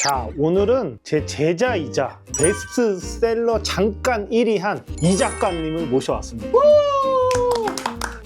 자, 오늘은 제 제자이자 베스트셀러 잠깐 1위 한 이 작가님을 모셔왔습니다.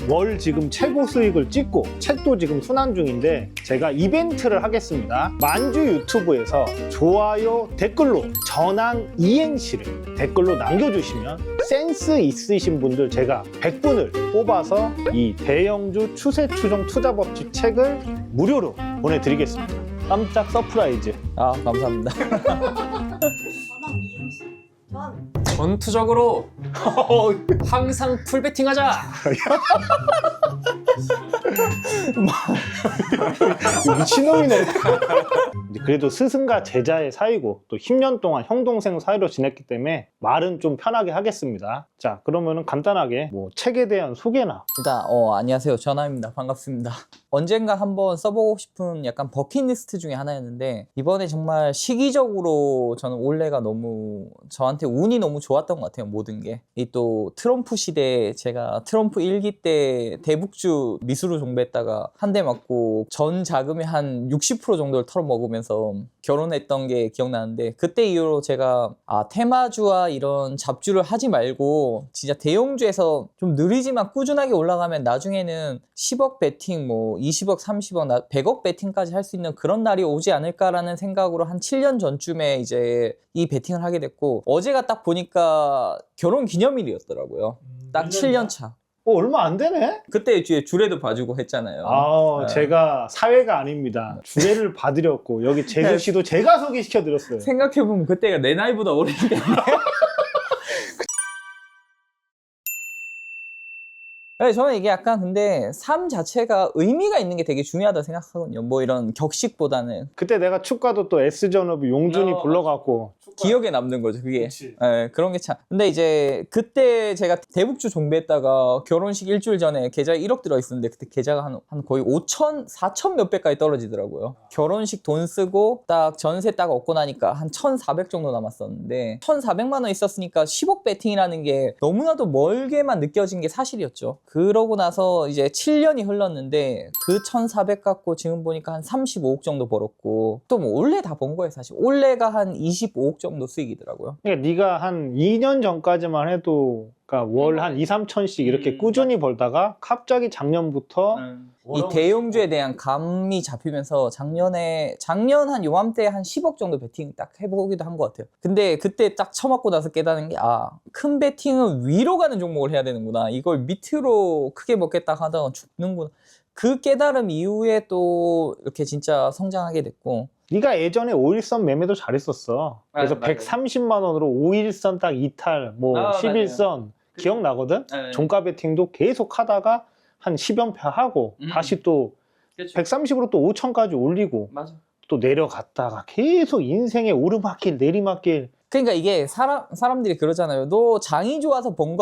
월 지금 최고 수익을 찍고 책도 지금 순환 중인데 제가 이벤트를 하겠습니다. 만주 유튜브에서 좋아요 댓글로 전환 이행시를 댓글로 남겨주시면 센스 있으신 분들 제가 100분을 뽑아서 이 대형주 추세추종 투자법칙 책을 무료로 보내드리겠습니다. 깜짝 서프라이즈. 아, 감사합니다. 전환 이행시. 전투적으로 항상 풀베팅하자. 미친놈이네. 그래도 스승과 제자의 사이고 또 10년 동안 형 동생 사이로 지냈기 때문에 말은 좀 편하게 하겠습니다. 자, 그러면은 간단하게 뭐 책에 대한 소개나. 일단 안녕하세요, 전화입니다. 반갑습니다. 언젠가 한번 써보고 싶은 약간 버킷리스트 중에 하나였는데 이번에 정말 시기적으로 저는 올해가 너무 저한테 운이 너무 좋았던 것 같아요. 모든 게. 이 또 트럼프 시대에 제가 트럼프 1기 때 대북주 미수로 종배했다가 한 대 맞고 전 자금의 한 60% 정도를 털어먹으면서 결혼했던 게 기억나는데, 그때 이후로 제가 테마주와 이런 잡주를 하지 말고 진짜 대형주에서 좀 느리지만 꾸준하게 올라가면 나중에는 10억 베팅, 뭐 20억, 30억, 100억 베팅까지 할 수 있는 그런 날이 오지 않을까라는 생각으로 한 7년 전쯤에 이제 이 베팅을 하게 됐고, 어제가 딱 보니까 결혼 기념일이었더라고요. 딱 7년 차. 얼마 안 되네? 그때 주례도 봐주고 했잖아요. 네. 제가 사회가 아닙니다. 주례를 봐드렸고 여기 제주시도 제가 소개시켜드렸어요. 생각해보면 그때가 내 나이보다 어리기 때문에. 네, 저는 이게 약간 근데 삶 자체가 의미가 있는 게 되게 중요하다고 생각하거든요. 뭐 이런 격식보다는. 그때 내가 축가도 또 S전업이 용준이 불러갖고 기억에 남는 거죠, 그게. 그치. 네, 그런 게 참. 근데 이제 그때 제가 대북주 종배했다가 결혼식 일주일 전에 계좌에 1억 들어있었는데 그때 계좌가 한 거의 5천, 4천 몇 배까지 떨어지더라고요. 결혼식 돈 쓰고 딱 전세 딱 얻고 나니까 한 1,400 정도 남았었는데 1,400만 원 있었으니까 10억 베팅이라는 게 너무나도 멀게만 느껴진 게 사실이었죠. 그러고 나서 이제 7년이 흘렀는데 그 1,400 갖고 지금 보니까 한 35억 정도 벌었고, 또 뭐 올해 다 번 거예요 사실. 올해가 한 25억 정도 수익이더라고요. 그러니까 네가 한 2년 전까지만 해도 그러니까 월 한 2, 3천씩 이렇게 꾸준히 벌다가 갑자기 작년부터 이 대형주에 대한 감이 잡히면서 작년 한 요맘때 한 10억 정도 베팅 딱 해보기도 한 것 같아요. 근데 그때 딱 처맞고 나서 깨닫는 게, 큰 베팅은 위로 가는 종목을 해야 되는구나. 이걸 밑으로 크게 먹겠다 하다가 죽는구나. 그 깨달음 이후에 또 이렇게 진짜 성장하게 됐고. 네가 예전에 5일선 매매도 잘했었어. 그래서 맞아요. 130만 원으로 5일선 딱 이탈, 뭐 11선 기억나거든? 네. 종가 베팅도 계속 하다가 한 10연패 하고 다시 또 130으로 또 5천까지 올리고 맞아. 또 내려갔다가 계속 인생의 오르막길 내리막길. 그러니까 이게 사람들이 그러잖아요. 너 장이 좋아서 번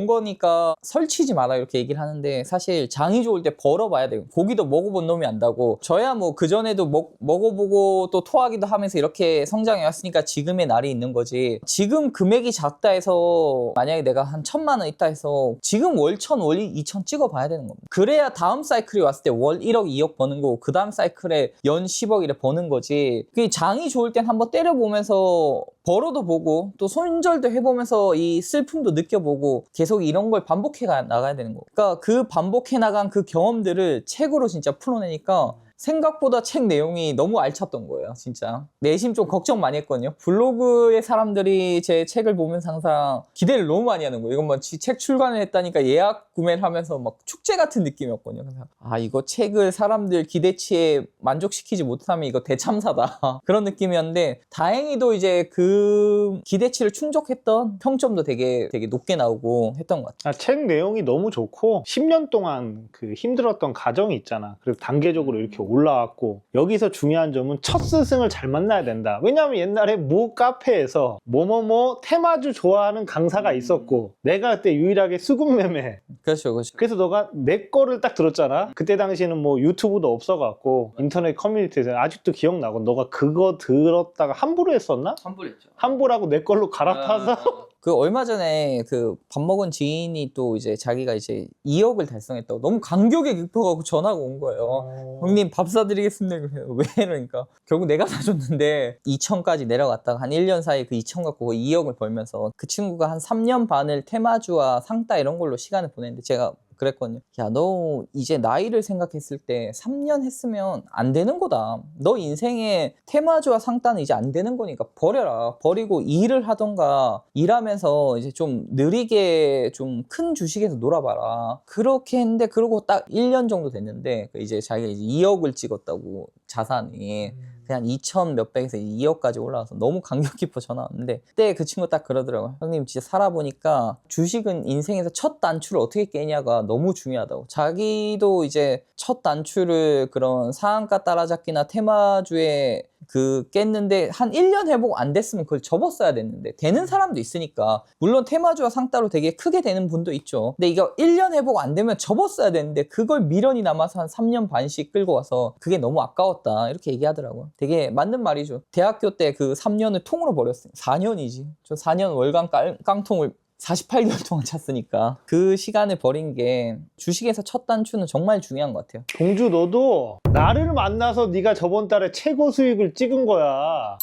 거니까 설치지 마라 이렇게 얘기를 하는데, 사실 장이 좋을 때 벌어봐야 돼요. 고기도 먹어본 놈이 안다고. 저야 뭐 그전에도 먹어보고 또 토하기도 하면서 이렇게 성장해 왔으니까 지금의 날이 있는 거지. 지금 금액이 작다 해서 만약에 내가 한 1,000만 원 있다 해서 지금 월 1,000, 월 2,000 찍어봐야 되는 겁니다. 그래야 다음 사이클이 왔을 때 월 1억, 2억 버는 거고 그 다음 사이클에 연 10억 이래 버는 거지. 그게 장이 좋을 땐 한번 때려보면서 벌어도 보고 또 손절도 해보면서 이 슬픔도 느껴보고 계속 이런 걸 반복해 나가야 되는 거고. 그러니까 그 반복해 나간 그 경험들을 책으로 진짜 풀어내니까 생각보다 책 내용이 너무 알찼던 거예요. 진짜 내심 좀 걱정 많이 했거든요. 블로그의 사람들이 제 책을 보면서 항상 기대를 너무 많이 하는 거예요. 이건 뭐 책 출간을 했다니까 예약 구매를 하면서 막 축제 같은 느낌이었거든요. 그래서 이거 책을 사람들 기대치에 만족시키지 못하면 이거 대참사다 그런 느낌이었는데, 다행히도 이제 그 기대치를 충족했던 평점도 되게 높게 나오고 했던 것 같아요. 책 내용이 너무 좋고 10년 동안 그 힘들었던 과정이 있잖아. 그래서 단계적으로 이렇게 올라왔고, 여기서 중요한 점은 첫 스승을 잘 만나야 된다. 왜냐면 옛날에 모 카페에서 뭐뭐뭐 테마주 좋아하는 강사가 있었고 내가 그때 유일하게 수급매매. 그렇죠. 그래서 너가 내 거를 딱 들었잖아. 그때 당시에는 뭐 유튜브도 없어갖고 인터넷 커뮤니티에서 아직도 기억나고, 너가 그거 들었다가 함부로 했었나? 환불했죠. 함부라고 내 걸로 갈아타서 그 얼마 전에 그 밥 먹은 지인이 또 이제 자기가 이제 2억을 달성했다고 너무 감격에 깊어가지고 전화가 온 거예요. 형님 밥 사드리겠습니다. 왜 이러니까 결국 내가 사줬는데 2천까지 내려갔다가 한 1년 사이에 그 2천 갖고 2억을 벌면서 그 친구가 한 3년 반을 테마주와 상따 이런 걸로 시간을 보냈는데 제가 그랬거든요. 야, 너 이제 나이를 생각했을 때 3년 했으면 안 되는 거다. 너 인생에 테마주와 상따는 이제 안 되는 거니까 버려라. 버리고 일을 하던가 일하면서 이제 좀 느리게 좀 큰 주식에서 놀아봐라. 그렇게 했는데 그러고 딱 1년 정도 됐는데 이제 자기가 이제 2억을 찍었다고 자산이. 그냥 2천 몇백에서 2억까지 올라와서 너무 감격 깊어 전화 왔는데 그때 그 친구 딱 그러더라고요. 형님 진짜 살아보니까 주식은 인생에서 첫 단추를 어떻게 깨냐가 너무 중요하다고. 자기도 이제 첫 단추를 그런 상한가 따라잡기나 테마주에 그 깼는데 한 1년 해보고 안 됐으면 그걸 접었어야 됐는데 되는 사람도 있으니까 물론 테마주와 상따로 되게 크게 되는 분도 있죠. 근데 이거 1년 해보고 안 되면 접었어야 되는데 그걸 미련이 남아서 한 3년 반씩 끌고 와서 그게 너무 아까웠다 이렇게 얘기하더라고요. 되게 맞는 말이죠. 대학교 때 그 3년을 통으로 버렸어요. 4년이지. 저 4년 월간 깡통을 48개월 동안 찼으니까 그 시간을 버린 게 주식에서 첫 단추는 정말 중요한 것 같아요. 동주 너도 나를 만나서 네가 저번 달에 최고 수익을 찍은 거야.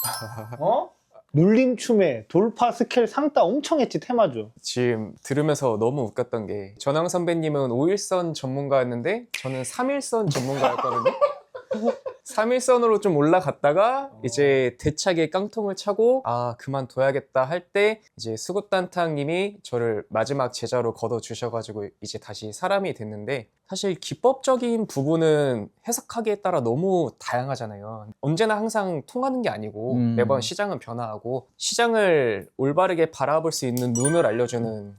어? 눌림춤에 돌파 스케일 상따 엄청 했지 테마주. 지금 들으면서 너무 웃겼던 게 전황 선배님은 5일선 전문가였는데 저는 3일선 전문가였거든요. 3일선으로 좀 올라갔다가 이제 대차게 깡통을 차고 아 그만둬야겠다 할 때 이제 수굿단탕님이 저를 마지막 제자로 걷어주셔가지고 이제 다시 사람이 됐는데 사실 기법적인 부분은 해석하기에 따라 너무 다양하잖아요. 언제나 항상 통하는 게 아니고 매번 시장은 변화하고 시장을 올바르게 바라볼 수 있는 눈을 알려주는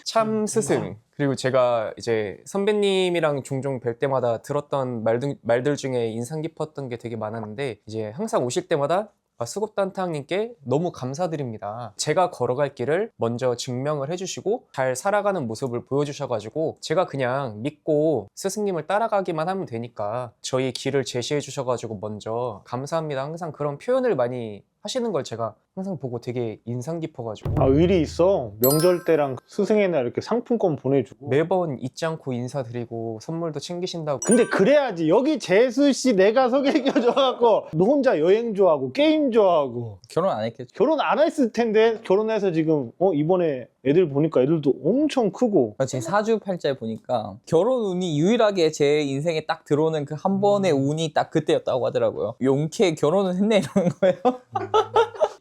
참 스승. 그리고 제가 이제 선배님이랑 종종 뵐 때마다 들었던 말들 중에 인상 깊었던 게 되게 많았는데 이제 항상 오실 때마다 수급단탕님께 너무 감사드립니다. 제가 걸어갈 길을 먼저 증명을 해주시고 잘 살아가는 모습을 보여주셔가지고 제가 그냥 믿고 스승님을 따라가기만 하면 되니까 저희 길을 제시해 주셔가지고 먼저 감사합니다. 항상 그런 표현을 많이 하시는 걸 제가 항상 보고 되게 인상 깊어가지고 아 의리 있어. 명절 때랑 스승의 날 이렇게 상품권 보내주고. 매번 잊지 않고 인사드리고 선물도 챙기신다고. 근데 그래야지. 여기 재수씨 내가 소개해줘갖고 너 혼자 여행 좋아하고 게임 좋아하고 결혼 안 했겠죠. 결혼 안 했을 텐데 결혼해서 지금 이번에 애들 보니까 애들도 엄청 크고. 제 사주팔자에 보니까 결혼 운이 유일하게 제 인생에 딱 들어오는 그 한 번의 운이 딱 그때였다고 하더라고요. 용케 결혼을 했네 이러는 거예요.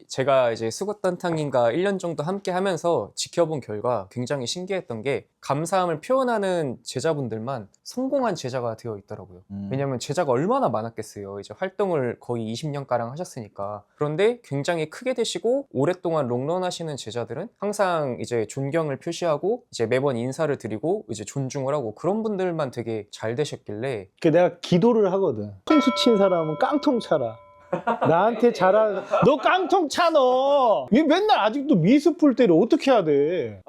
제가 이제 수굿단탕님과 1년 정도 함께 하면서 지켜본 결과 굉장히 신기했던 게 감사함을 표현하는 제자분들만 성공한 제자가 되어 있더라고요. 왜냐면 제자가 얼마나 많았겠어요. 이제 활동을 거의 20년가량 하셨으니까. 그런데 굉장히 크게 되시고 오랫동안 롱런 하시는 제자들은 항상 이제 존경을 표시하고 이제 매번 인사를 드리고 이제 존중을 하고 그런 분들만 되게 잘 되셨길래 내가 기도를 하거든. 통수 친 사람은 깡통 차라. 나한테 잘하. 너 깡통 차 너. 얘 맨날 아직도 미스풀 때를 어떻게 해야 돼?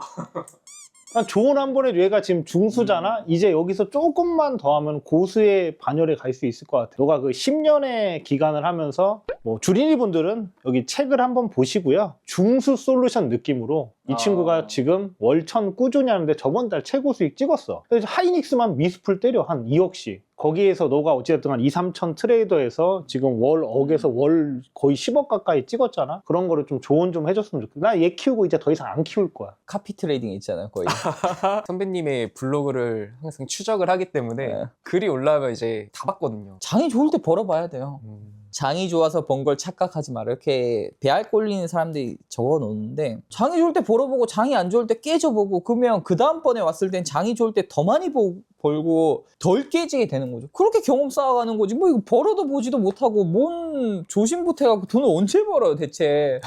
난 조언 한 번 해줘. 얘가 지금 중수잖아. 이제 여기서 조금만 더 하면 고수의 반열에 갈 수 있을 것 같아. 너가 그 10년의 기간을 하면서 뭐 주린이 분들은 여기 책을 한번 보시고요. 중수 솔루션 느낌으로 이 친구가 지금 월천 꾸준히 하는데 저번 달 최고 수익 찍었어. 그래서 하이닉스만 미스풀 때려 한 2억씩. 거기에서 너가 어찌됐든 한 2, 3천 트레이더에서 지금 월 억에서 월 거의 10억 가까이 찍었잖아. 그런 거를 좀 조언 좀 해줬으면 좋겠어. 나 얘 키우고 이제 더 이상 안 키울 거야. 카피 트레이딩 있잖아요 거의. 선배님의 블로그를 항상 추적을 하기 때문에 네. 글이 올라오면 이제 다 봤거든요. 장이 좋을 때 벌어봐야 돼요. 장이 좋아서 번 걸 착각하지 마라. 이렇게 배알 꼴리는 사람들이 적어놓는데 장이 좋을 때 벌어보고 장이 안 좋을 때 깨져보고 그러면 그 다음번에 왔을 땐 장이 좋을 때 더 많이 벌고 덜 깨지게 되는 거죠. 그렇게 경험 쌓아가는 거지. 뭐 이거 벌어도 보지도 못하고 뭔 조심부터 해갖고 돈을 언제 벌어요 대체.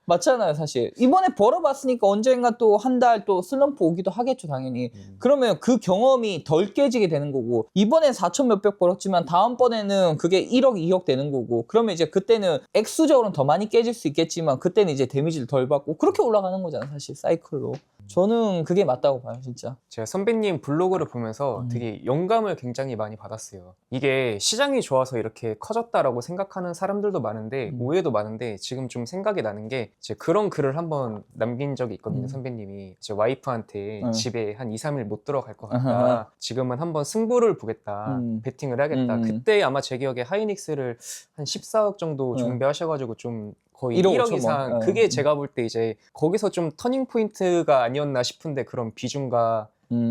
맞잖아요 사실. 이번에 벌어봤으니까 언젠가 또 한 달 또 슬럼프 오기도 하겠죠 당연히. 그러면 그 경험이 덜 깨지게 되는 거고 이번엔 4천 몇백 벌었지만 다음번에는 그게 1억 2억 되는 거고 그러면 이제 그때는 액수적으로는 더 많이 깨질 수 있겠지만 그때는 이제 데미지를 덜 받고 그렇게 올라가는 거잖아 사실 사이클로. 저는 그게 맞다고 봐요 진짜. 제가 선배님 블로그를 보면서 되게 영감을 굉장히 많이 받았어요. 이게 시장이 좋아서 이렇게 커졌다라고 생각하는 사람들도 많은데 오해도 많은데 지금 좀 생각이 나는 게 이제 그런 글을 한번 남긴 적이 있거든요. 음. 선배님이 이제 와이프한테 응. 집에 한 2, 3일 못 들어갈 것 아하. 같다. 지금은 한번 승부를 보겠다. 베팅을 해야겠다. 그때 아마 제 기억에 하이닉스를 한 14억 정도 응. 준비하셔가지고 좀 거의 1억 1억 5천만. 이상. 응. 그게 제가 볼 때 이제 거기서 좀 터닝 포인트가 아니었나 싶은데 그런 비중과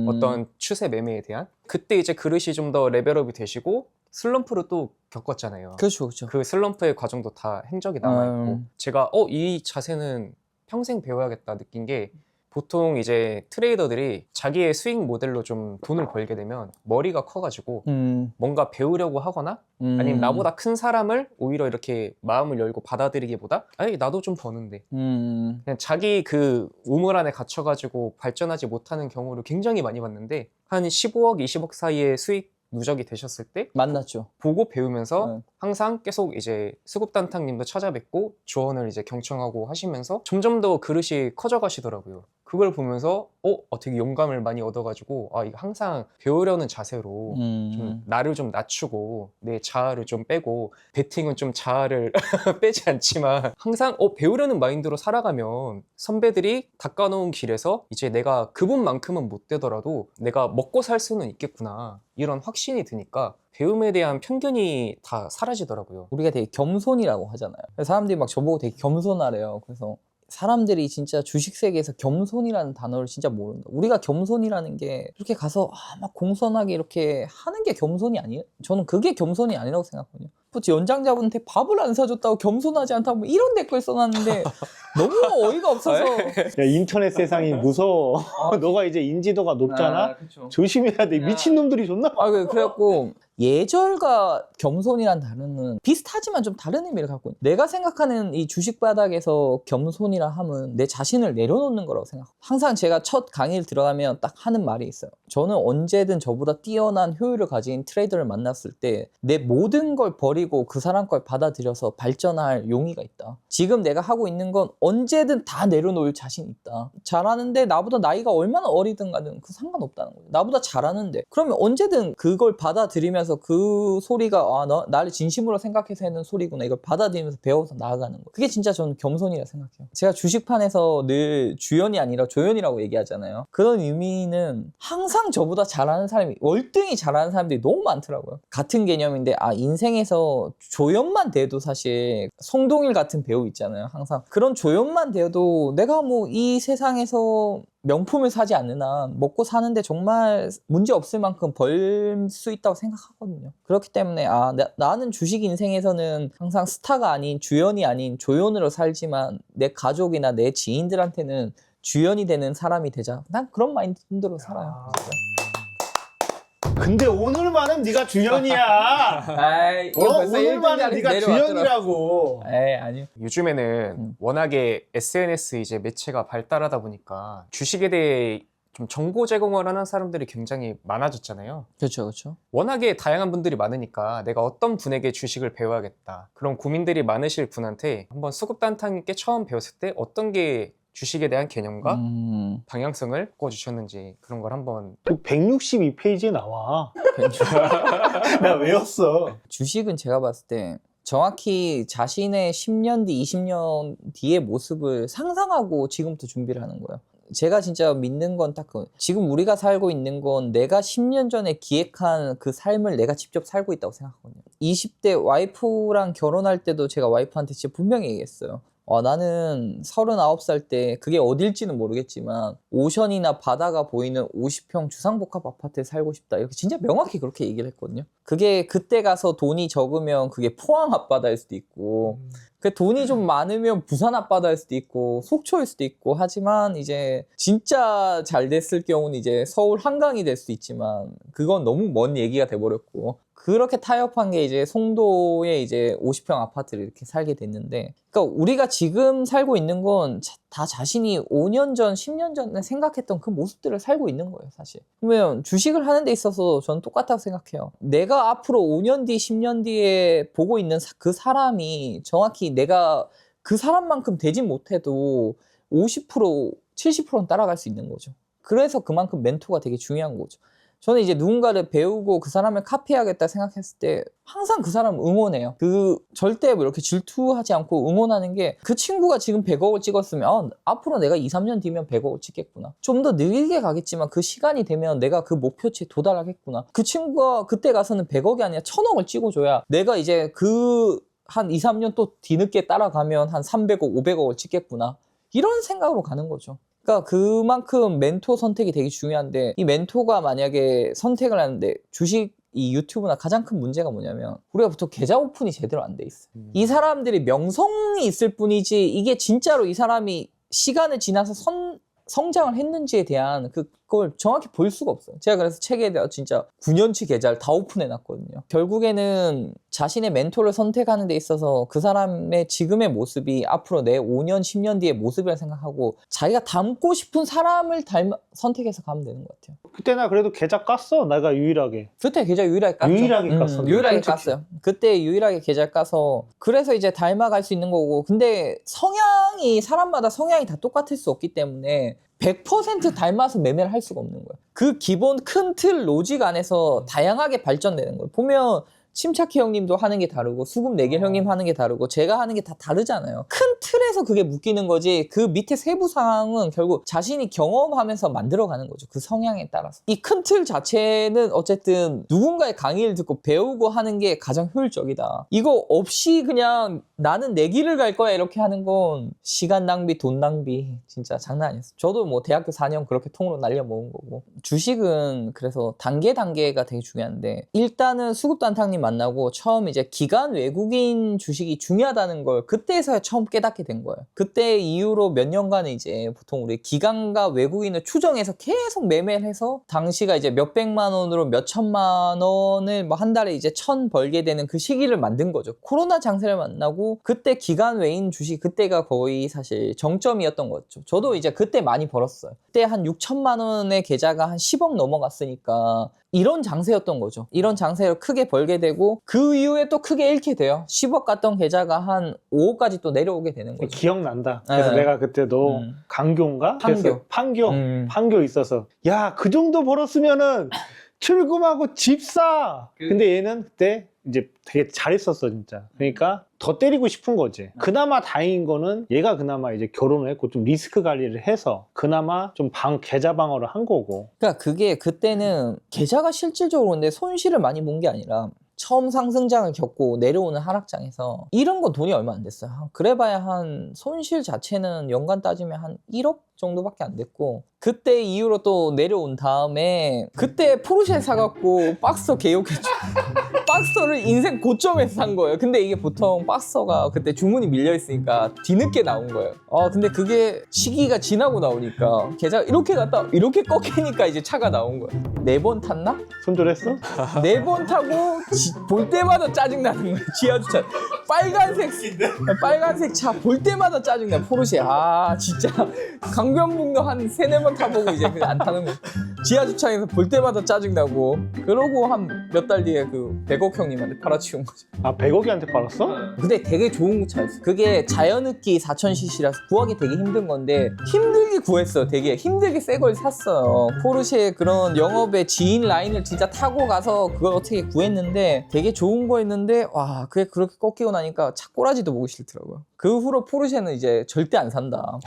어떤 추세 매매에 대한 그때 이제 그릇이 좀 더 레벨업이 되시고 슬럼프를 또 겪었잖아요. 그렇죠, 그렇죠. 그 슬럼프의 과정도 다 행적이 남아있고 제가 이 자세는 평생 배워야겠다 느낀 게 보통 이제 트레이더들이 자기의 스윙 모델로 좀 돈을 벌게 되면 머리가 커가지고 뭔가 배우려고 하거나 아니면 나보다 큰 사람을 오히려 이렇게 마음을 열고 받아들이기보다 아니 나도 좀 버는데 그냥 자기 그 우물 안에 갇혀가지고 발전하지 못하는 경우를 굉장히 많이 봤는데 한 15억, 20억 사이의 수익 누적이 되셨을 때 만났죠. 보고 배우면서 응. 항상 계속 이제 수급단탕님도 찾아뵙고 조언을 이제 경청하고 하시면서 점점 더 그릇이 커져 가시더라고요. 그걸 보면서 되게 용감을 많이 얻어가지고 이거 항상 배우려는 자세로 좀 나를 좀 낮추고 내 자아를 좀 빼고 배팅은 좀 자아를 빼지 않지만 항상 배우려는 마인드로 살아가면 선배들이 닦아놓은 길에서 이제 내가 그분만큼은 못 되더라도 내가 먹고 살 수는 있겠구나 이런 확신이 드니까 배움에 대한 편견이 다 사라지더라고요. 우리가 되게 겸손이라고 하잖아요. 사람들이 막 저보고 되게 겸손하래요. 그래서 사람들이 진짜 주식 세계에서 겸손이라는 단어를 진짜 모른다. 우리가 겸손이라는 게 이렇게 가서 막 공손하게 이렇게 하는 게 겸손이 아니에요. 저는 그게 겸손이 아니라고 생각하거든요. 연장자분한테 밥을 안 사줬다고 겸손하지 않다고 뭐 이런 댓글 써놨는데 너무 어이가 없어서. 야, 인터넷 세상이 무서워. 너가 이제 인지도가 높잖아. 그쵸. 조심해야 돼. 미친놈들이 존나. 그래갖고 예절과 겸손이란 단어는 비슷하지만 좀 다른 의미를 갖고 있는. 내가 생각하는 이 주식 바닥에서 겸손이라 함은 내 자신을 내려놓는 거라고 생각합니다. 항상 제가 첫 강의를 들어가면 딱 하는 말이 있어요. 저는 언제든 저보다 뛰어난 효율을 가진 트레이더를 만났을 때 내 모든 걸 버리고 그 사람 걸 받아들여서 발전할 용의가 있다. 지금 내가 하고 있는 건 언제든 다 내려놓을 자신이 있다. 잘하는데 나보다 나이가 얼마나 어리든 간에 그 상관없다는 거예요. 나보다 잘하는데 그러면 언제든 그걸 받아들이면서 그 소리가 나를 진심으로 생각해서 하는 소리구나 이걸 받아들이면서 배워서 나아가는 거. 그게 진짜 저는 겸손이라 생각해요. 제가 주식판에서 늘 주연이 아니라 조연이라고 얘기하잖아요. 그런 의미는 항상 저보다 잘하는 사람이 월등히 잘하는 사람들이 너무 많더라고요. 같은 개념인데 인생에서 조연만 돼도 사실 송동일 같은 배우 있잖아요. 항상 그런 조연만 돼도 내가 뭐 이 세상에서 명품을 사지 않는 한 먹고 사는데 정말 문제 없을 만큼 벌 수 있다고 생각하거든요. 그렇기 때문에 나는 주식 인생에서는 항상 스타가 아닌 주연이 아닌 조연으로 살지만 내 가족이나 내 지인들한테는 주연이 되는 사람이 되자. 난 그런 마인드로 살아요. 진짜. 근데 오늘만은 네가 주연이야. 오늘만은 네가 주연이라고. 아니요. 요즘에는 워낙에 SNS 이제 매체가 발달하다 보니까 주식에 대해 좀 정보 제공을 하는 사람들이 굉장히 많아졌잖아요. 그렇죠, 그렇죠. 워낙에 다양한 분들이 많으니까 내가 어떤 분에게 주식을 배워야겠다. 그런 고민들이 많으실 분한테 한번 수급단탕님께 처음 배웠을 때 어떤 게 주식에 대한 개념과 방향성을 꿔주셨는지 그런 걸 한번 162페이지에 나와. 나 외웠어. 주식은 제가 봤을 때 정확히 자신의 10년 뒤, 20년 뒤의 모습을 상상하고 지금부터 준비를 하는 거예요. 제가 진짜 믿는 건 딱 지금 우리가 살고 있는 건 내가 10년 전에 기획한 그 삶을 내가 직접 살고 있다고 생각하거든요. 20대 와이프랑 결혼할 때도 제가 와이프한테 진짜 분명히 얘기했어요. 나는 39살 때 그게 어딜지는 모르겠지만 오션이나 바다가 보이는 50평 주상복합 아파트에 살고 싶다. 이렇게 진짜 명확히 그렇게 얘기를 했거든요. 그게 그때 가서 돈이 적으면 그게 포항 앞바다일 수도 있고 그 돈이 좀 많으면 부산 앞바다일 수도 있고 속초일 수도 있고 하지만 이제 진짜 잘 됐을 경우는 이제 서울 한강이 될 수도 있지만 그건 너무 먼 얘기가 돼버렸고 그렇게 타협한 게 이제 송도에 이제 50평 아파트를 이렇게 살게 됐는데 그러니까 우리가 지금 살고 있는 건 다 자신이 5년 전, 10년 전에 생각했던 그 모습들을 살고 있는 거예요, 사실. 그러면 주식을 하는 데 있어서 저는 똑같다고 생각해요. 내가 앞으로 5년 뒤, 10년 뒤에 보고 있는 그 사람이 정확히 내가 그 사람만큼 되진 못해도 50%, 70%는 따라갈 수 있는 거죠. 그래서 그만큼 멘토가 되게 중요한 거죠. 저는 이제 누군가를 배우고 그 사람을 카피하겠다 생각했을 때 항상 그 사람 응원해요. 절대 뭐 이렇게 질투하지 않고 응원하는 게 그 친구가 지금 100억을 찍었으면 앞으로 내가 2, 3년 뒤면 100억을 찍겠구나. 좀 더 느리게 가겠지만 그 시간이 되면 내가 그 목표치에 도달하겠구나. 그 친구가 그때 가서는 100억이 아니라 1000억을 찍어줘야 내가 이제 한 2, 3년 또 뒤늦게 따라가면 한 300억, 500억을 찍겠구나. 이런 생각으로 가는 거죠. 그러니까 그만큼 멘토 선택이 되게 중요한데 이 멘토가 만약에 선택을 하는데 이 유튜브나 가장 큰 문제가 뭐냐면 우리가 보통 계좌 오픈이 제대로 안 돼 있어요. 이 사람들이 명성이 있을 뿐이지 이게 진짜로 이 사람이 시간을 지나서 성장을 했는지에 대한 그걸 정확히 볼 수가 없어요. 제가 그래서 책에 대해 진짜 9년치 계좌를 다 오픈해놨거든요. 결국에는 자신의 멘토를 선택하는 데 있어서 그 사람의 지금의 모습이 앞으로 내 5년, 10년 뒤의 모습이라 생각하고 자기가 닮고 싶은 사람을 선택해서 가면 되는 것 같아요. 그때 나 그래도 계좌 깠어. 내가 유일하게. 그때 계좌 유일하게 깠죠. 유일하게 깠어. 유일하게 솔직히. 깠어요. 그때 유일하게 계좌 까서 그래서 이제 닮아갈 수 있는 거고 근데 사람마다 성향이 다 똑같을 수 없기 때문에 100% 닮아서 매매를 할 수가 없는 거예요. 그 기본 큰 틀 로직 안에서 다양하게 발전되는 거예요. 보면 침착희 형님도 하는 게 다르고 수금 내길 형님 하는 게 다르고 제가 하는 게 다 다르잖아요. 큰 틀에서 그게 묶이는 거지 그 밑에 세부 상황은 결국 자신이 경험하면서 만들어가는 거죠. 그 성향에 따라서. 이 큰 틀 자체는 어쨌든 누군가의 강의를 듣고 배우고 하는 게 가장 효율적이다. 이거 없이 그냥 나는 내 길을 갈 거야 이렇게 하는 건 시간 낭비, 돈 낭비 진짜 장난 아니었어요. 저도 뭐 대학교 4년 그렇게 통으로 날려먹은 거고 주식은 그래서 단계가 되게 중요한데 일단은 수급단탕님 만나고 처음 이제 기관 외국인 주식이 중요하다는 걸 그때서야 처음 깨닫게 된 거예요. 그때 이후로 몇 년간은 이제 보통 우리 기관과 외국인을 추정해서 계속 매매를 해서 당시가 이제 몇백만 원으로 몇천만 원을 뭐 한 달에 이제 1000 벌게 되는 그 시기를 만든 거죠. 코로나 장세를 만나고 그때 기관 외인 주식 그때가 거의 사실 정점이었던 거죠. 저도 이제 그때 많이 벌었어요. 그때 한 6천만 원의 계좌가 한 10억 넘어갔으니까 이런 장세였던 거죠. 이런 장세를 크게 벌게 되고 그 이후에 또 크게 잃게 돼요. 10억 갔던 계좌가 한 5억까지 또 내려오게 되는 거죠. 기억난다. 그래서 네. 내가 그때도 강교인가? 판교. 판교 있어서 야, 그 정도 벌었으면은 출금하고 집 사. 근데 얘는 그때 이제 되게 잘했었어 진짜. 그러니까 더 때리고 싶은 거지. 그나마 다행인 거는 얘가 그나마 이제 결혼을 했고 좀 리스크 관리를 해서 그나마 좀 계좌 방어를 한 거고. 그러니까 그게 그때는 계좌가 실질적으로 근데 손실을 많이 본 게 아니라 처음 상승장을 겪고 내려오는 하락장에서 이런 건 돈이 얼마 안 됐어요. 그래봐야 한 손실 자체는 연간 따지면 한 1억 정도밖에 안 됐고 그때 이후로 또 내려온 다음에 그때 포르쉐 사갖고 박스터 개욕했죠. 박스터를 인생 고점에서 산 거예요. 근데 이게 보통 박스터가 그때 주문이 밀려있으니까 뒤늦게 나온 거예요. 근데 그게 시기가 지나고 나오니까 계좌가 이렇게 갔다 이렇게 꺾이니까 이제 차가 나온 거예요. 4번 탔나? 손절했어? 4번 타고 볼 때마다 짜증나는 거예요. 지하주차 빨간색 차 볼 때마다 짜증나. 포르쉐 진짜 강변북로 한 3-4번 타보고 이제 그냥 안 타는 거예요. 지하주차장에서 볼 때마다 짜증나고 그러고 한 몇 달 뒤에 그 100억 형님한테 팔아치운 거죠. 100억이한테 팔았어? 근데 되게 좋은 차였어요. 그게 자연흡기 4000cc라서 구하기 되게 힘든 건데 힘들게 구했어요. 되게 힘들게 새 걸 샀어요. 포르쉐 그런 영업의 지인 라인을 진짜 타고 가서 그걸 어떻게 구했는데 되게 좋은 거였는데 와 그게 그렇게 꺾이고 나니까 차 꼬라지도 보기 싫더라고요. 그 후로 포르쉐는 이제 절대 안 산다.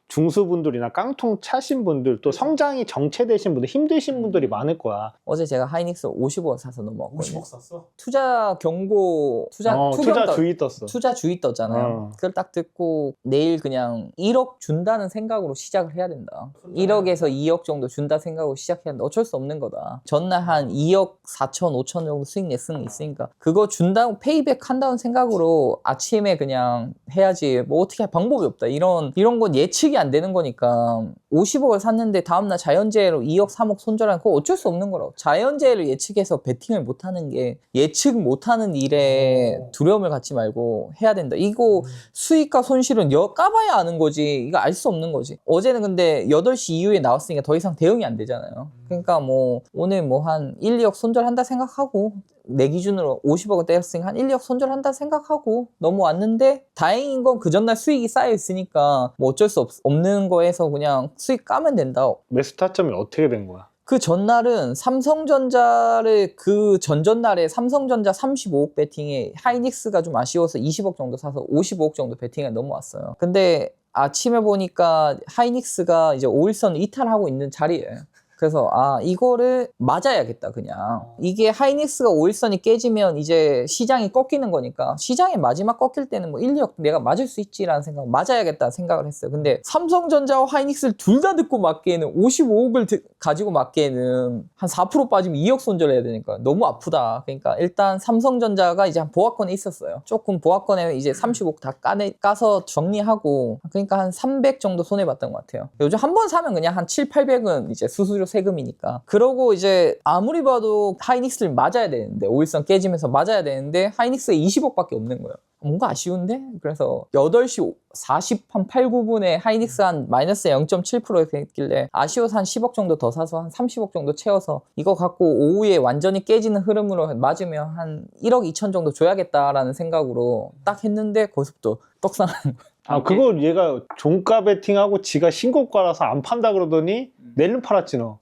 중수분들이나 깡통 차신 분들 또 성장이 정체되신 분들 힘드신 분들이 많을 거야. 어제 제가 하이닉스 50억 사서 넘어왔거든요. 50억 샀어? 투자 경고, 투자주의 떴어. 투자주의 떴잖아요. 그걸 딱 듣고 내일 그냥 1억 준다는 생각으로 시작을 해야 된다. 1억에서 2억 정도 준다 생각으로 시작해야 된다. 어쩔 수 없는 거다. 전날 한 2억 4천, 5천 정도 수익 냈으면 있으니까 그거 준다고 페이백 한다는 생각으로 아침에 그냥 해야지 뭐 어떻게 할 방법이 없다. 이런 건 예측이 안 되는 거니까 50억을 샀는데 다음날 자연재해로 2억, 3억 손절하는 거 어쩔 수 없는 거라고. 자연재해를 예측해서 베팅을 못하는 게 예측 못하는 일에 두려움을 갖지 말고 해야 된다. 이거 수익과 손실은 까봐야 아는 거지. 이거 알 수 없는 거지. 어제는 근데 8시 이후에 나왔으니까 더 이상 대응이 안 되잖아요. 그러니까 뭐 오늘 뭐 한 1, 2억 손절한다 생각하고 내 기준으로 50억을 때렸으니까 한 1, 2억 손절한다 생각하고 넘어왔는데 다행인 건 그 전날 수익이 쌓여 있으니까 뭐 어쩔 수 없는 거에서 그냥 수익 까면 된다. 매수 타점이 어떻게 된 거야? 그 전날은 삼성전자를 그 전전날에 삼성전자 35억 배팅에 하이닉스가 좀 아쉬워서 20억 정도 사서 55억 정도 배팅에 넘어왔어요. 근데 아침에 보니까 하이닉스가 이제 5일선 이탈하고 있는 자리예요. 그래서 이거를 맞아야겠다 그냥. 이게 하이닉스가 5일선이 깨지면 이제 시장이 꺾이는 거니까 시장의 마지막 꺾일 때는 뭐 1, 2억 내가 맞을 수 있지라는 생각, 맞아야겠다 생각을 했어요. 근데 삼성전자와 하이닉스를 둘 다 듣고 맞기에는 55억을 가지고 맞기에는 한 4% 빠지면 2억 손절해야 되니까 너무 아프다. 그러니까 일단 삼성전자가 이제 한 보합권에 있었어요. 조금 보합권에 이제 30억 다 까서 정리하고, 그러니까 한 300 정도 손해봤던 것 같아요. 요즘 한 번 사면 그냥 한 7, 800은 이제 수수료 세금이니까. 그러고 이제 아무리 봐도 하이닉스를 맞아야 되는데 5일선 깨지면서 맞아야 되는데 하이닉스에 20억밖에 없는 거예요. 뭔가 아쉬운데? 그래서 8시 40, 한 8, 9분에 하이닉스 한 마이너스 0.7% 됐길래 아쉬워서 한 10억 정도 더 사서 한 30억 정도 채워서 이거 갖고 오후에 완전히 깨지는 흐름으로 맞으면 한 1억 2천 정도 줘야겠다라는 생각으로 딱 했는데 거기서부터 떡상하는 거예요. 그걸 얘가 종가 베팅하고 지가 신고가라서 안 판다 그러더니 낼름 팔았지 너.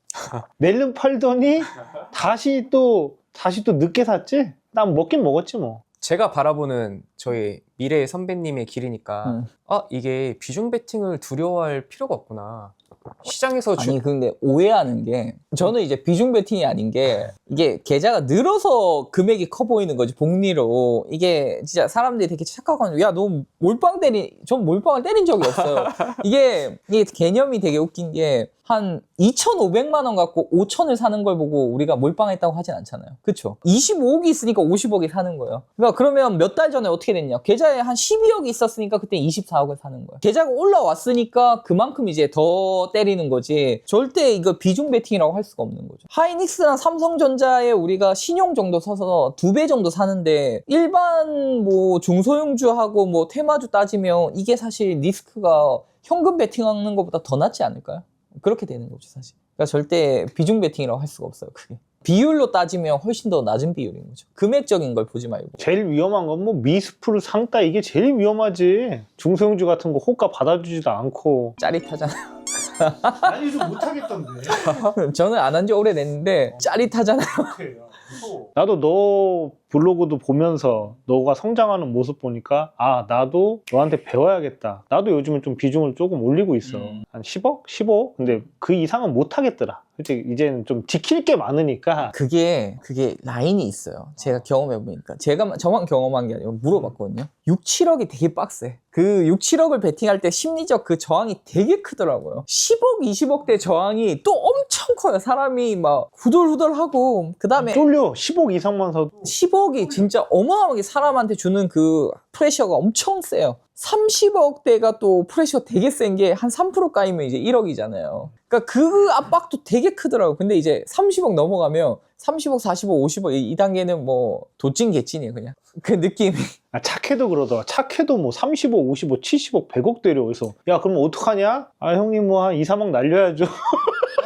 낼름 팔더니 다시 또 늦게 샀지? 난 먹긴 먹었지 뭐. 제가 바라보는 저희 미래의 선배님의 길이니까 이게 비중 베팅을 두려워할 필요가 없구나. 시장에서 아니 근데 오해하는 게 저는 이제 비중 베팅이 아닌 게 이게 계좌가 늘어서 금액이 커 보이는 거지 복리로. 이게 진짜 사람들이 되게 착각하는, 야 너 몰빵 전 몰빵을 때린 적이 없어요. 이게 개념이 되게 웃긴 게 한 2,500만 원 갖고 5천을 사는 걸 보고 우리가 몰빵했다고 하진 않잖아요. 그쵸? 25억이 있으니까 50억이 사는 거예요. 그러니까 그러면 몇 달 전에 어떻게 됐냐? 계좌에 한 12억이 있었으니까 그때 24억을 사는 거예요. 계좌가 올라왔으니까 그만큼 이제 더 때리는 거지. 절대 이거 비중 베팅이라고 할 수가 없는 거죠. 하이닉스랑 삼성전자에 우리가 신용 정도 서서 2배 정도 사는데 일반 뭐 중소형주하고 뭐 테마주 따지면 이게 사실 리스크가 현금 베팅하는 것보다 더 낫지 않을까요? 그렇게 되는 거죠 사실. 그러니까 절대 비중 베팅이라고 할 수가 없어요. 그게 비율로 따지면 훨씬 더 낮은 비율인 거죠. 금액적인 걸 보지 말고. 제일 위험한 건 뭐 미스프루 상따 이게 제일 위험하지. 중소형주 같은 거 호가 받아주지도 않고. 짜릿하잖아요. 아니 좀 못하겠던데. 저는 안 한 지 오래됐는데 짜릿하잖아요. 나도 너 블로그도 보면서 너가 성장하는 모습 보니까 나도 너한테 배워야겠다. 나도 요즘은 좀 비중을 조금 올리고 있어. 한 10억? 15억? 근데 그 이상은 못 하겠더라. 솔직히 이제는 좀 지킬 게 많으니까. 그게 라인이 있어요. 제가 경험해보니까. 저만 경험한 게 아니고 물어봤거든요. 6, 7억이 되게 빡세. 그 6, 7억을 베팅할 때 심리적 그 저항이 되게 크더라고요. 10억, 20억대 저항이 또 엄청 커요. 사람이 막 후덜후덜하고. 그 다음에 쫄려. 10억 이상만 사도. 10억이 진짜 어마어마하게 사람한테 주는 그 프레셔가 엄청 세요. 30억대가 또 프레셔 되게 센 게 한 3% 까이면 이제 1억이잖아요. 그러니까 그 압박도 되게 크더라고요. 근데 이제 30억 넘어가면 30억, 40억, 50억 이 단계는 뭐 도찐 개찐이에요 그냥. 그 느낌이. 착해도 그러더라. 착해도 뭐 30억, 50억, 70억, 100억 때려. 그래서 야 그럼 어떡하냐? 형님 뭐 한 2, 3억 날려야죠.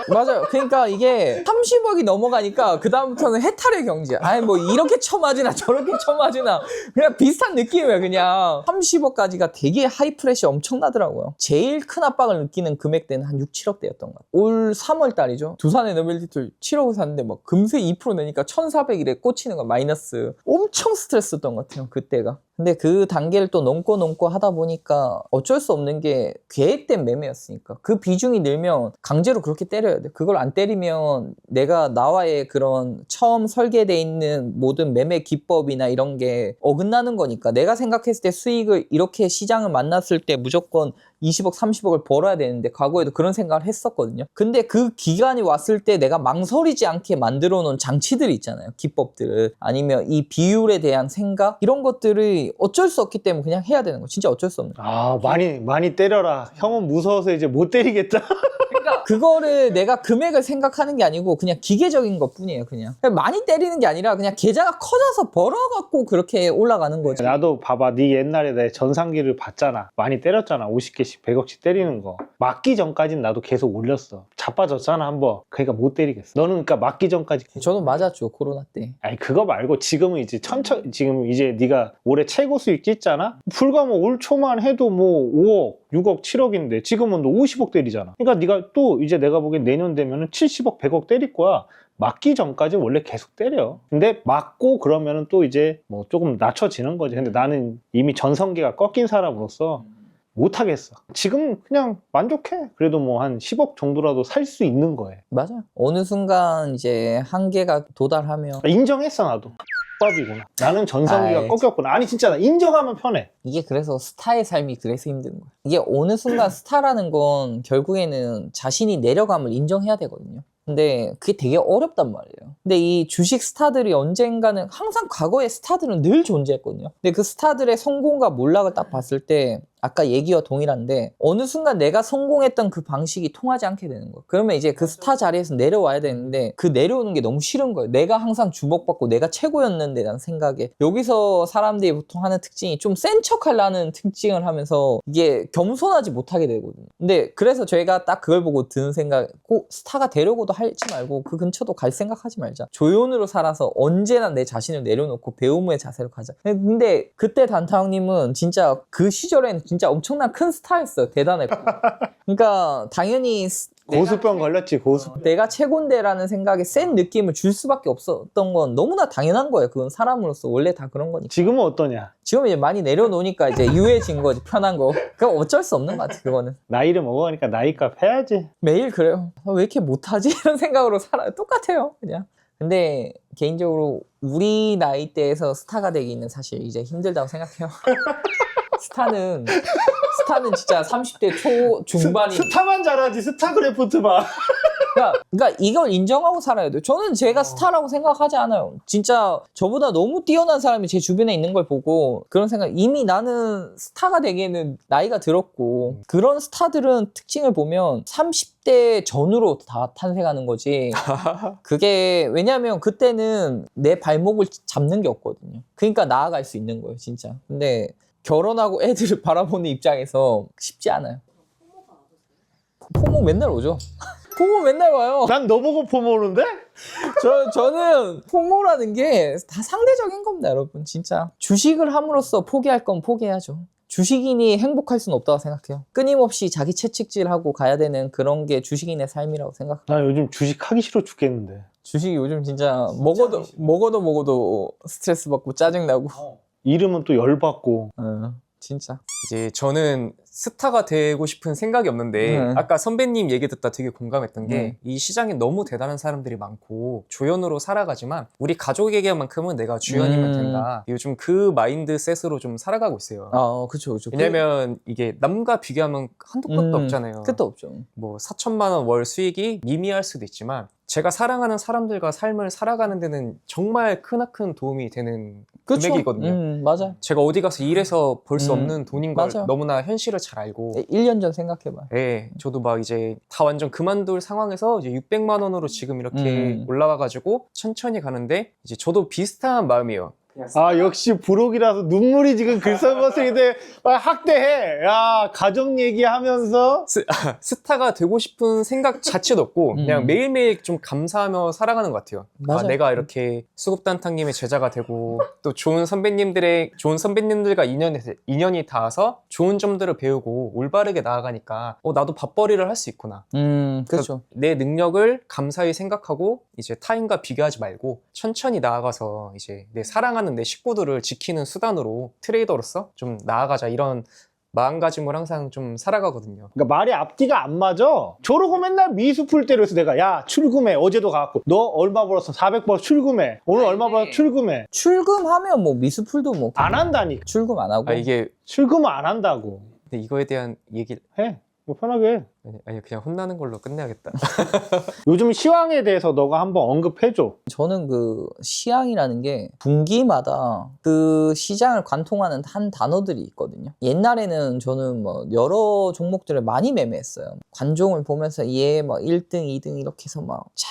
맞아요. 그러니까 이게 30억이 넘어가니까 그 다음부터는 해탈의 경지야. 뭐 이렇게 쳐맞으나 저렇게 쳐맞으나 그냥 비슷한 느낌이에요. 그냥 30억까지가 되게 하이프레시 엄청나더라고요. 제일 큰 압박을 느끼는 금액대는 한 6, 7억대였던 것 같아요. 올 3월 달이죠. 두산의 너벨리틀 7억을 샀는데 막 금세 2% 내니까 1,400일에 꽂히는 거 마이너스. 엄청 스트레스였던 것 같아요. 그때가. 근데 그 단계를 또 넘고 하다 보니까 어쩔 수 없는 게 계획된 매매였으니까 그 비중이 늘면 강제로 그렇게 때려야 돼. 그걸 안 때리면 내가 나와의 그런 처음 설계돼 있는 모든 매매 기법이나 이런 게 어긋나는 거니까. 내가 생각했을 때 수익을 이렇게 시장을 만났을 때 무조건 20억, 30억을 벌어야 되는데 과거에도 그런 생각을 했었거든요. 근데 그 기간이 왔을 때 내가 망설이지 않게 만들어 놓은 장치들이 있잖아요. 기법들 아니면 이 비율에 대한 생각 이런 것들을 어쩔 수 없기 때문에 그냥 해야 되는 거. 진짜 어쩔 수 없는 거. 많이 때려라. 형은 무서워서 이제 못 때리겠다. 그러니까 그거를 내가 금액을 생각하는 게 아니고 그냥 기계적인 것 뿐이에요. 그냥 많이 때리는 게 아니라 그냥 계좌가 커져서 벌어갖고 그렇게 올라가는 거지. 나도 봐봐. 네 옛날에 내 전상기를 봤잖아. 많이 때렸잖아. 50개씩 100억씩 때리는 거. 맞기 전까지는 나도 계속 올렸어. 자빠졌잖아 한번. 그러니까 못 때리겠어. 너는 그러니까 맞기 전까지. 저도 맞았죠. 코로나 때. 아니 그거 말고 지금은 이제 지금 이제 네가 올해 최고 수익 찢잖아. 불과 뭐 올 초만 해도 뭐 5억 6억 7억인데 지금은 너 50억 때리잖아. 그러니까 네가 또 또 이제 내가 보기엔 내년 되면은 70억, 100억 때릴 거야. 맞기 전까지 원래 계속 때려. 근데 맞고 그러면은 또 이제 뭐 조금 낮춰지는 거지. 근데 나는 이미 전성기가 꺾인 사람으로서 못하겠어. 지금 그냥 만족해. 그래도 뭐 한 10억 정도라도 살 수 있는 거에. 맞아요. 어느 순간 이제 한계가 도달하면 인정했어, 나도. 밥이구나. 나는 전성기가 아이, 꺾였구나. 아니 진짜 나 인정하면 편해. 이게 그래서 스타의 삶이 그래서 힘든 거예요. 이게 어느 순간 스타라는 건 결국에는 자신이 내려감을 인정해야 되거든요. 근데 그게 되게 어렵단 말이에요. 근데 이 주식 스타들이 언젠가는 항상 과거의 스타들은 늘 존재했거든요. 근데 그 스타들의 성공과 몰락을 딱 봤을 때 아까 얘기와 동일한데 어느 순간 내가 성공했던 그 방식이 통하지 않게 되는 거예요. 그러면 이제 그 스타 자리에서 내려와야 되는데 그 내려오는 게 너무 싫은 거예요. 내가 항상 주목받고 내가 최고였는데 라는 생각에 여기서 사람들이 보통 하는 특징이 좀 센 척하려는 특징을 하면서 이게 겸손하지 못하게 되거든요. 근데 그래서 저희가 딱 그걸 보고 드는 생각 꼭 스타가 되려고도 하지 말고 그 근처도 갈 생각하지 말자. 조연으로 살아서 언제나 내 자신을 내려놓고 배움의 자세로 가자. 근데 그때 단타형님은 진짜 그 시절에는 진짜 엄청난 큰 스타였어요. 대단했고. 그러니까 당연히 고수병 걸렸지, 고수병. 내가 최고인데라는 생각에 센 느낌을 줄 수밖에 없었던 건 너무나 당연한 거예요. 그건 사람으로서 원래 다 그런 거니까. 지금은 어떠냐? 지금 이제 많이 내려놓으니까 이제 유해진 거지, 편한 거. 그건 어쩔 수 없는 것 같아, 그거는. 나이를 먹어가니까 나이값 해야지. 매일 그래요. 왜 이렇게 못하지? 이런 생각으로 살아요. 똑같아요, 그냥. 근데 개인적으로 우리 나이대에서 스타가 되기는 사실 이제 힘들다고 생각해요. 스타는 진짜 30대 초 중반이 스타만 잘하지, 스타크래프트만. 그러니까 이걸 인정하고 살아야 돼요. 저는 제가 스타라고 생각하지 않아요. 진짜 저보다 너무 뛰어난 사람이 제 주변에 있는 걸 보고 그런 생각, 이미 나는 스타가 되기에는 나이가 들었고, 그런 스타들은 특징을 보면 30대 전후로 다 탄생하는 거지. 그게 왜냐면 그때는 내 발목을 잡는 게 없거든요. 그러니까 나아갈 수 있는 거예요, 진짜. 근데 결혼하고 애들을 바라보는 입장에서 쉽지 않아요. 포모 맨날 오죠. 포모 맨날 와요. 난 너 보고 포모는데? 저는 포모라는 게 다 상대적인 겁니다, 여러분. 진짜 주식을 함으로써 포기할 건 포기해야죠. 주식인이 행복할 수는 없다고 생각해요. 끊임없이 자기 채찍질하고 가야 되는 그런 게 주식인의 삶이라고 생각해요. 나 요즘 주식 하기 싫어 죽겠는데. 주식이 요즘 진짜 먹어도 스트레스 받고 짜증나고. 이름은 또 열받고. 진짜. 이제 저는 스타가 되고 싶은 생각이 없는데 아까 선배님 얘기 듣다 되게 공감했던 게 이 시장에 너무 대단한 사람들이 많고 조연으로 살아가지만 우리 가족에게만큼은 내가 주연이면 된다. 요즘 그 마인드셋으로 좀 살아가고 있어요. 그쵸. 왜냐면 이게 남과 비교하면 한도 끝도 없잖아요. 끝도 없죠. 뭐 4천만 원 월 수익이 미미할 수도 있지만 제가 사랑하는 사람들과 삶을 살아가는 데는 정말 크나큰 도움이 되는 그쵸? 금액이거든요. 맞아. 제가 어디 가서 일해서 벌 수 없는 돈인 걸 맞아요. 너무나 현실을 잘 알고 1년 전 생각해봐. 네, 저도 막 이제 다 완전 그만둘 상황에서 이제 600만 원으로 지금 이렇게 올라와가지고 천천히 가는데 이제 저도 비슷한 마음이에요. 아, 역시 부록이라서 눈물이 지금 글썽거리는데 학대해. 야, 가정 얘기하면서. 스타가 되고 싶은 생각 자체도 없고 그냥 매일매일 좀 감사하며 살아가는 것 같아요. 맞아요. 내가 이렇게 수급단탕님의 제자가 되고 또 좋은 선배님들과 인연이 닿아서 좋은 점들을 배우고 올바르게 나아가니까 나도 밥벌이를 할 수 있구나. 그렇죠. 내 능력을 감사히 생각하고 이제 타인과 비교하지 말고 천천히 나아가서 이제 내 사랑하는 내 식구들을 지키는 수단으로 트레이더로서 좀 나아가자, 이런 마음가짐을 항상 좀 살아가거든요. 그러니까 말이 앞뒤가 안 맞아. 저러고 맨날 미수풀 때려서 내가 야 출금해. 어제도 가갖고 너 얼마 벌었어? 400벌 출금해. 오늘 얼마 벌었어? 출금해. 출금하면 뭐 미수풀도 뭐 안 한다니까. 출금 안 하고. 이게 출금을 안 한다고. 근데 이거에 대한 얘기 해. 뭐 편하게 해. 아니 그냥 혼나는 걸로 끝내야겠다. 요즘 시황에 대해서 너가 한번 언급해줘. 저는 그 시황이라는 게 분기마다 그 시장을 관통하는 한 단어들이 있거든요. 옛날에는 저는 뭐 여러 종목들을 많이 매매했어요. 관종을 보면서 얘 막 1등, 2등 이렇게 해서 막 쫙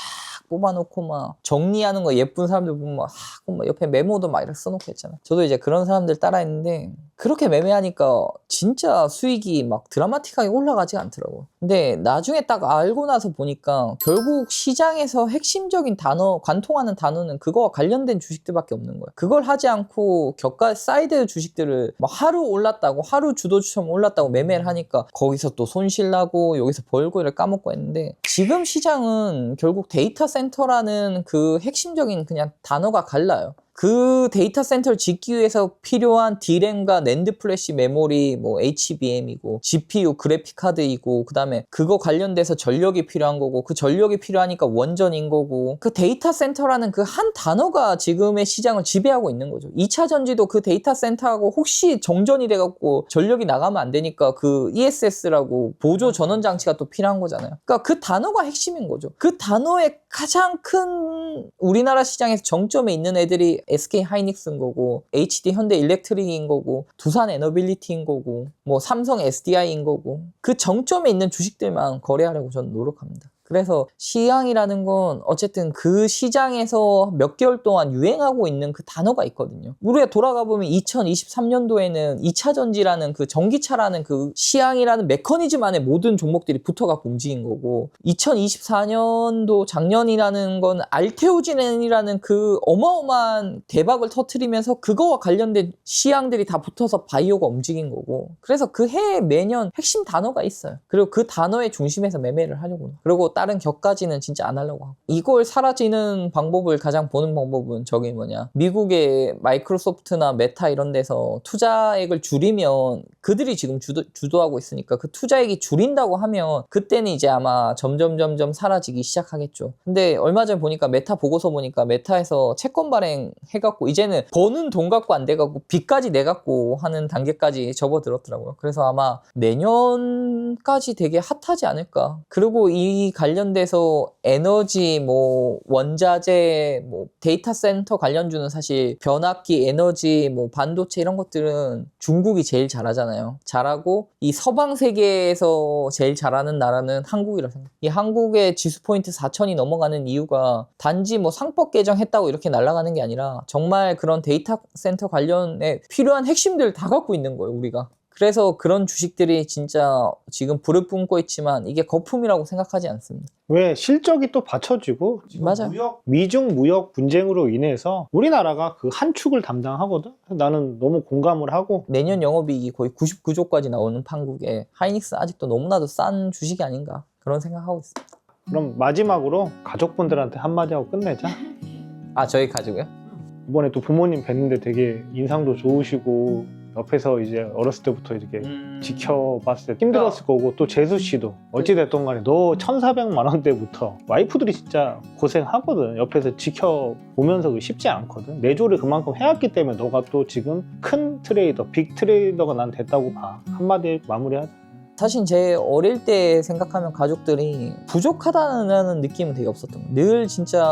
뽑아놓고 막 정리하는 거 예쁜 사람들 보면 막 하고 막 옆에 메모도 막 이렇게 써놓고 했잖아요. 저도 이제 그런 사람들 따라했는데 그렇게 매매하니까 진짜 수익이 막 드라마틱하게 올라가지가 않더라고. 근데 나중에 딱 알고 나서 보니까 결국 시장에서 핵심적인 단어, 관통하는 단어는 그거와 관련된 주식들밖에 없는 거예요. 그걸 하지 않고 격가 사이드 주식들을 막 하루 올랐다고, 하루 주도주처럼 올랐다고 매매를 하니까 거기서 또 손실 나고 여기서 벌고 이를 까먹고 했는데, 지금 시장은 결국 데이터 센터라는 그 핵심적인 그냥 단어가 갈라요. 그 데이터 센터를 짓기 위해서 필요한 D램과 낸드 플래시 메모리, 뭐 HBM이고 GPU 그래픽 카드이고, 그 다음에 그거 관련돼서 전력이 필요한 거고, 그 전력이 필요하니까 원전인 거고, 그 데이터 센터라는 그 한 단어가 지금의 시장을 지배하고 있는 거죠. 2차 전지도 그 데이터 센터하고 혹시 정전이 돼갖고 전력이 나가면 안 되니까 그 ESS라고 보조 전원 장치가 또 필요한 거잖아요. 그러니까 그 단어가 핵심인 거죠. 그 단어의 가장 큰 우리나라 시장에서 정점에 있는 애들이 SK 하이닉스인 거고, HD 현대 일렉트릭인 거고, 두산 에너빌리티인 거고, 뭐 삼성 SDI인 거고, 그 정점에 있는 주식들만 거래하려고 저는 노력합니다. 그래서 시향이라는 건 어쨌든 그 시장에서 몇 개월 동안 유행하고 있는 그 단어가 있거든요. 우리가 돌아가 보면 2023년도에는 2차 전지라는 그 전기차라는 그 시향이라는 메커니즘 안에 모든 종목들이 붙어갖고 움직인 거고, 2024년도 작년이라는 건 알테오진이라는 그 어마어마한 대박을 터뜨리면서 그거와 관련된 시향들이 다 붙어서 바이오가 움직인 거고, 그래서 그 해에 매년 핵심 단어가 있어요. 그리고 그 단어의 중심에서 매매를 하려고. 그리고 다른 격까지는 진짜 안 하려고 하고. 이걸 사라지는 방법을 가장 보는 방법은 저기 뭐냐, 미국의 마이크로소프트나 메타 이런 데서 투자액을 줄이면, 그들이 지금 주도하고 있으니까 그 투자액이 줄인다고 하면 그때는 이제 아마 점점 사라지기 시작하겠죠. 근데 얼마 전에 보니까 메타 보고서 보니까 메타에서 채권 발행 해갖고 이제는 버는 돈 갖고 안 돼갖고 빚까지 내갖고 하는 단계까지 접어들었더라고요. 그래서 아마 내년까지 되게 핫하지 않을까. 그리고 이 관련돼서 에너지, 뭐 원자재, 뭐 데이터 센터 관련주는 사실 변압기, 에너지, 뭐 반도체 이런 것들은 중국이 제일 잘하잖아요. 잘하고 이 서방 세계에서 제일 잘하는 나라는 한국이라고 생각해요. 이 한국의 지수 포인트 4,000이 넘어가는 이유가 단지 뭐 상법 개정했다고 이렇게 날아가는 게 아니라 정말 그런 데이터 센터 관련에 필요한 핵심들을 다 갖고 있는 거예요, 우리가. 그래서 그런 주식들이 진짜 지금 불을 뿜고 있지만 이게 거품이라고 생각하지 않습니다. 왜 실적이 또 받쳐지고 지금 맞아요. 미중 무역 분쟁으로 인해서 우리나라가 그 한 축을 담당하거든. 나는 너무 공감을 하고, 내년 영업이익이 거의 99조까지 나오는 판국에 하이닉스 아직도 너무나도 싼 주식이 아닌가, 그런 생각하고 있습니다. 그럼 마지막으로 가족분들한테 한마디 하고 끝내자. 아, 저희 가지고요? 이번에 또 부모님 뵀는데 되게 인상도 좋으시고 옆에서 이제 어렸을 때부터 이렇게 지켜봤을 때 힘들었을 거고, 또 재수 씨도 어찌됐든 간에 너 1,400만 원대부터 와이프들이 진짜 고생하거든. 옆에서 지켜보면서 쉽지 않거든. 내조를 그만큼 해왔기 때문에 너가 또 지금 큰 트레이더, 빅 트레이더가 난 됐다고 봐. 한마디 마무리하자. 사실 제 어릴 때 생각하면 가족들이 부족하다는 느낌은 되게 없었던 거예요. 늘 진짜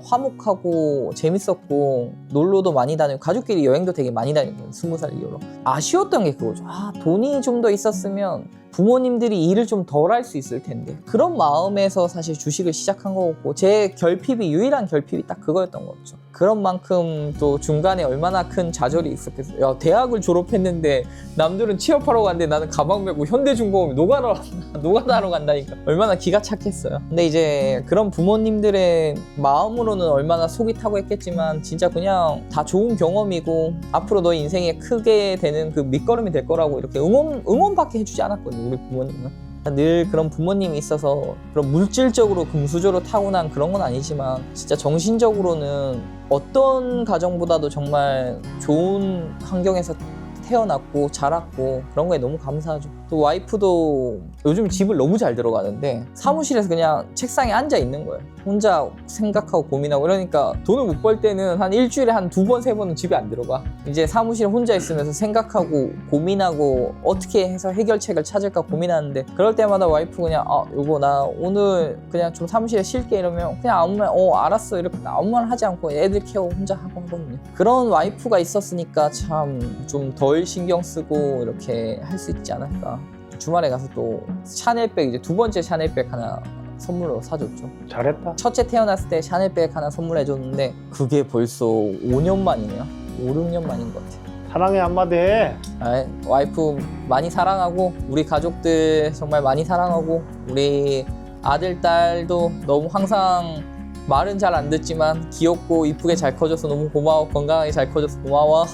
화목하고 재밌었고 놀러도 많이 다니고 가족끼리 여행도 되게 많이 다녔거든요. 20살 이후로. 아쉬웠던 게 그거죠. 돈이 좀 더 있었으면 부모님들이 일을 좀 덜 할 수 있을 텐데, 그런 마음에서 사실 주식을 시작한 거고, 제 결핍이, 유일한 결핍이 딱 그거였던 거죠. 그런 만큼 또 중간에 얼마나 큰 좌절이 있었겠어요. 야, 대학을 졸업했는데 남들은 취업하러 갔는데 나는 가방 메고 현대중공업 노가다하러 간다니까 얼마나 기가 착했어요. 근데 이제 그런 부모님들의 마음으로는 얼마나 속이 타고 했겠지만 진짜 그냥 다 좋은 경험이고 앞으로 너 인생에 크게 되는 그 밑거름이 될 거라고 이렇게 응원밖에 해주지 않았거든요, 우리 부모님은. 늘 그런 부모님이 있어서 그런 물질적으로 금수저로 타고난 그런 건 아니지만 진짜 정신적으로는 어떤 가정보다도 정말 좋은 환경에서 태어났고 자랐고 그런 거에 너무 감사하죠. 또 와이프도 요즘 집을 너무 잘 들어가는데 사무실에서 그냥 책상에 앉아 있는 거예요. 혼자 생각하고 고민하고. 이러니까 돈을 못 벌 때는 한 일주일에 한 2번, 3번은 집에 안 들어가. 이제 사무실에 혼자 있으면서 생각하고 고민하고 어떻게 해서 해결책을 찾을까 고민하는데, 그럴 때마다 와이프 그냥 여보 나 오늘 그냥 좀 사무실에 쉴게 이러면 그냥 아무 말 알았어 이렇게 아무 말 하지 않고 애들 케어 혼자 하고 하거든요. 그런 와이프가 있었으니까 참 좀 덜 신경 쓰고 이렇게 할 수 있지 않을까. 주말에 가서 또 샤넬백, 이제 2번째 샤넬백 하나 선물로 사줬죠. 잘했다. 첫째 태어났을 때 샤넬백 하나 선물해줬는데 그게 벌써 5년 만이네요. 5, 6년 만인 것 같아요. 사랑해 한마디 해. 아, 와이프 많이 사랑하고 우리 가족들 정말 많이 사랑하고 우리 아들 딸도 너무 항상 말은 잘 안 듣지만 귀엽고 이쁘게 잘 커져서 너무 고마워. 건강하게 잘 커져서 고마워.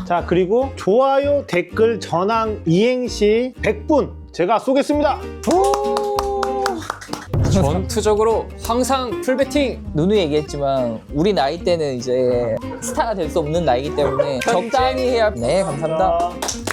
자 그리고 좋아요, 댓글, 전황, 이행시 100분 제가 쏘겠습니다. 전투적으로 항상 풀배팅. 누누이 얘기했지만 우리 나이 때는 이제 스타가 될 수 없는 나이기 때문에 적당히 해야. 네, 감사합니다.